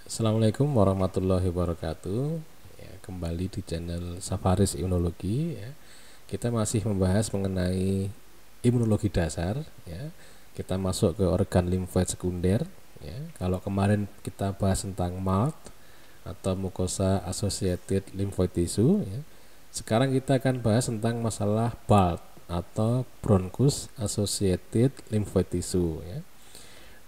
Assalamualaikum warahmatullahi wabarakatuh. Ya, kembali di channel Safaris Imunologi. Ya. Kita masih membahas mengenai imunologi dasar. Ya. Kita masuk ke organ limfoid sekunder. Ya. Kalau kemarin kita bahas tentang MALT atau mucosa associated lymphoid tissue. Ya. Sekarang kita akan bahas tentang masalah BALT atau bronchus associated lymphoid tissue. Ya.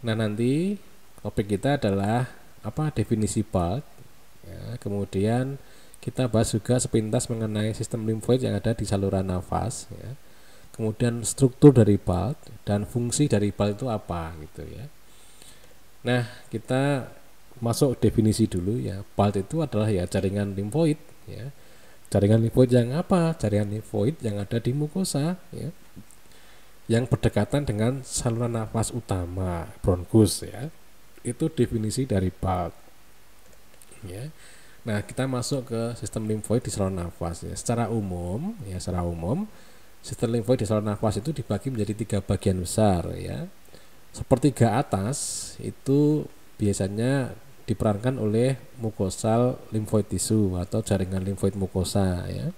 Nah, nanti topik kita adalah apa definisi BALT, ya, kemudian kita bahas juga sepintas mengenai sistem limfoid yang ada di saluran nafas, ya, kemudian struktur dari BALT dan fungsi dari BALT itu apa gitu ya. Nah, kita masuk definisi dulu ya. BALT itu adalah ya jaringan limfoid, ya. Jaringan limfoid yang apa? Jaringan limfoid yang ada di mukosa, ya, yang berdekatan dengan saluran nafas utama bronkus, ya. Itu definisi dari BALT, ya. Nah, kita masuk ke sistem limfoid di saluran nafas, ya. Secara umum sistem limfoid di saluran nafas itu dibagi menjadi 3 bagian besar, ya. Sepertiga atas itu biasanya diperankan oleh mukosal limfoid tissue atau jaringan limfoid mukosa, ya.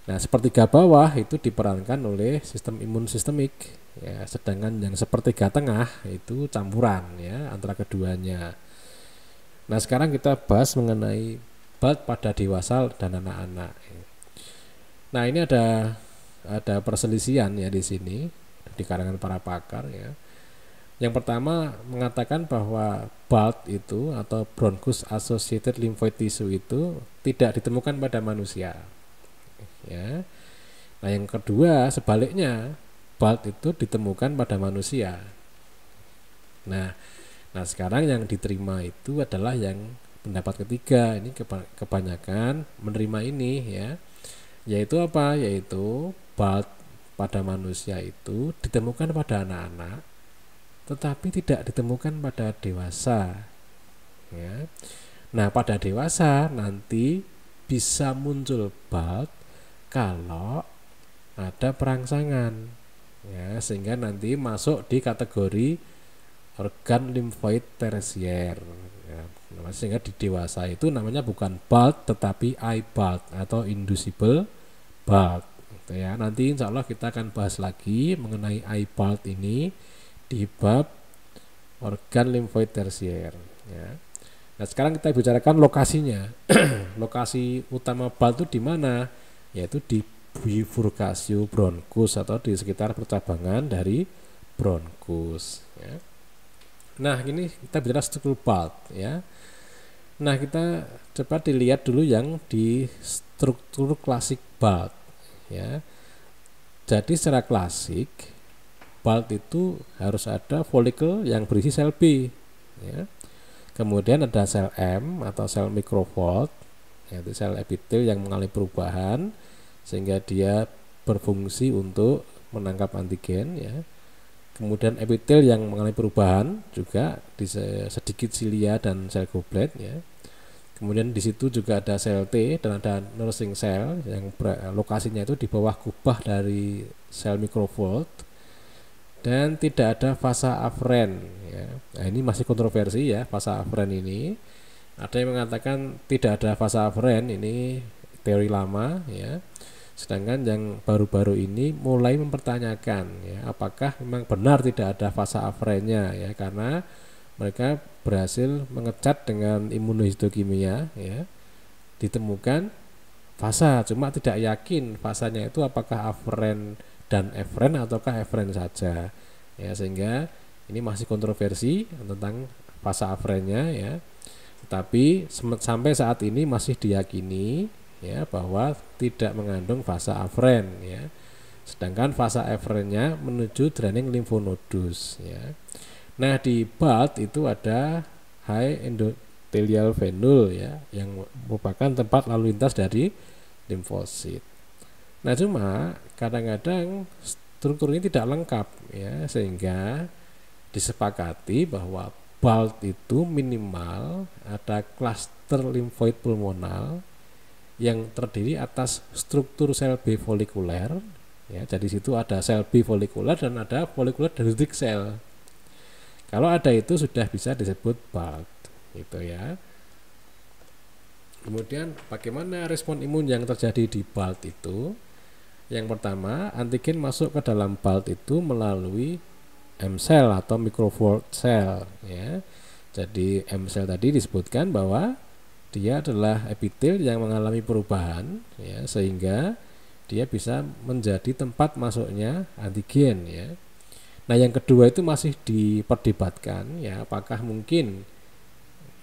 Nah, sepertiga bawah itu diperankan oleh sistem imun sistemik, ya, sedangkan yang sepertiga tengah itu campuran, ya, antara keduanya. Nah, sekarang kita bahas mengenai BALT pada dewasa dan anak-anak. Nah, ini ada perselisihan ya di sini di kalangan para pakar, ya. Yang pertama mengatakan bahwa BALT itu atau bronchus associated lymphoid tissue itu tidak ditemukan pada manusia, ya. Nah, yang kedua sebaliknya, BALT itu ditemukan pada manusia. Nah, sekarang yang diterima itu adalah yang pendapat ketiga. Ini kebanyakan menerima ini, ya. Yaitu apa? Yaitu BALT pada manusia itu ditemukan pada anak-anak, tetapi tidak ditemukan pada dewasa, ya. Nah, pada dewasa nanti bisa muncul BALT kalau ada perangsangan, ya, sehingga nanti masuk di kategori organ limfoid tersier, ya. Sehingga di dewasa itu namanya bukan BALT tetapi iBALT atau inducible BALT, gitu ya. Nanti insya Allah kita akan bahas lagi mengenai iBALT ini di bab organ limfoid tersier, ya. Nah, sekarang kita bicarakan lokasinya. Lokasi utama BALT itu di mana? Yaitu di bifurcatio bronchus atau di sekitar percabangan dari bronchus, ya. Nah, ini kita bicara struktur BALT, ya. Nah, kita coba dilihat dulu yang di struktur klasik BALT, ya. Jadi secara klasik BALT itu harus ada folikel yang berisi sel B, ya. Kemudian ada sel M atau sel mikrofold, yaitu sel epitel yang mengalami perubahan sehingga dia berfungsi untuk menangkap antigen, ya. Kemudian epitel yang mengalami perubahan juga di sedikit silia dan sel goblet, ya. Kemudian di situ juga ada sel T dan ada nursing cell yang lokasinya itu di bawah kubah dari sel mikrofold dan tidak ada fasa afren, ya. Nah, ini masih kontroversi ya fasa afren ini. Ada yang mengatakan tidak ada fasa afren, ini teori lama, ya. Sedangkan yang baru-baru ini mulai mempertanyakan, ya, apakah memang benar tidak ada fasa afrennya, ya, karena mereka berhasil mengecat dengan imunohistokimia, ya, ditemukan fasa, cuma tidak yakin fasanya itu apakah afren dan efren ataukah efren saja, ya, sehingga ini masih kontroversi tentang fasa afrennya, ya. Tetapi sampai saat ini masih diyakini, ya, bahwa tidak mengandung fasa afren, ya. Sedangkan fasa efrennya menuju draining lymphonodes, ya. Nah, di BALT itu ada high endothelial venule, ya, yang merupakan tempat lalu lintas dari limfosit. Nah, cuma kadang-kadang struktur ini tidak lengkap, ya, sehingga disepakati bahwa BALT itu minimal ada klaster limfoid pulmonal yang terdiri atas struktur sel B folikuler, ya. Jadi situ ada sel B folikuler dan ada folikuler dendritic cell. Kalau ada itu sudah bisa disebut BALT, gitu ya. Kemudian bagaimana respon imun yang terjadi di BALT itu? Yang pertama, antigen masuk ke dalam BALT itu melalui M cell atau microfold cell ya. Jadi M cell tadi disebutkan bahwa dia adalah epitel yang mengalami perubahan ya, sehingga dia bisa menjadi tempat masuknya antigen ya. Nah, yang kedua itu masih diperdebatkan ya, apakah mungkin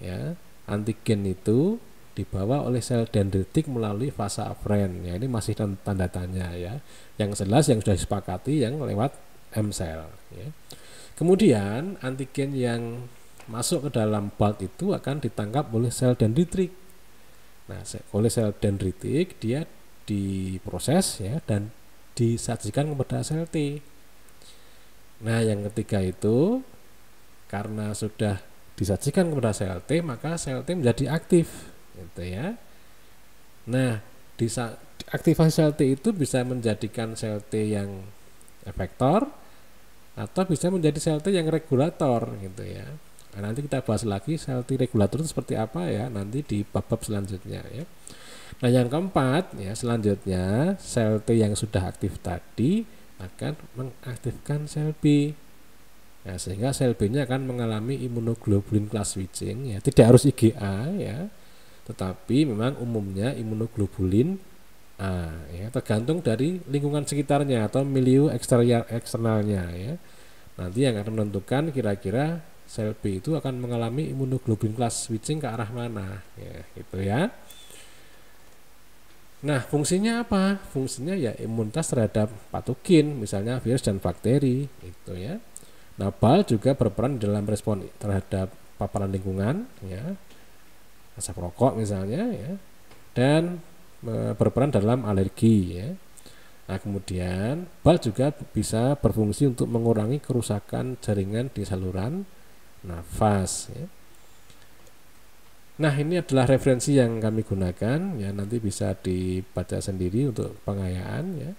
ya antigen itu dibawa oleh sel dendritik melalui fase afferent ya, ini masih tanda tanya ya. Yang jelas yang sudah disepakati yang lewat M cell ya. Kemudian antigen yang masuk ke dalam BALT itu akan ditangkap oleh sel dendritik. Nah, oleh sel dendritik dia diproses ya dan disajikan kepada sel T. Nah, yang ketiga itu karena sudah disajikan kepada sel T, maka sel T menjadi aktif gitu ya. Nah, aktivasi sel T itu bisa menjadikan sel T yang efektor atau bisa menjadi sel T yang regulator gitu ya. Nah, nanti kita bahas lagi sel T regulator itu seperti apa ya nanti di bab-bab selanjutnya ya. Nah, yang keempat ya selanjutnya sel T yang sudah aktif tadi akan mengaktifkan sel B. Nah, sehingga sel B-nya akan mengalami imunoglobulin class switching ya, tidak harus IgA ya. Tetapi memang umumnya imunoglobulin A ya, tergantung dari lingkungan sekitarnya atau milieu eksternalnya ya. Nanti yang akan menentukan kira-kira sel B itu akan mengalami imunoglobulin class switching ke arah mana ya, gitu ya. Nah, fungsinya apa? Fungsinya ya imunitas terhadap patogen, misalnya virus dan bakteri itu ya. Nah, BALT juga berperan dalam respon terhadap paparan lingkungan ya, asap rokok misalnya ya, dan berperan dalam alergi ya. Nah, kemudian BALT juga bisa berfungsi untuk mengurangi kerusakan jaringan di saluran nafas ya. Nah, ini adalah referensi yang kami gunakan ya, nanti bisa dibaca sendiri untuk pengayaan ya.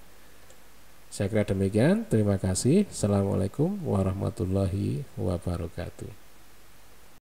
Saya kira demikian, terima kasih. Assalamualaikum warahmatullahi wabarakatuh.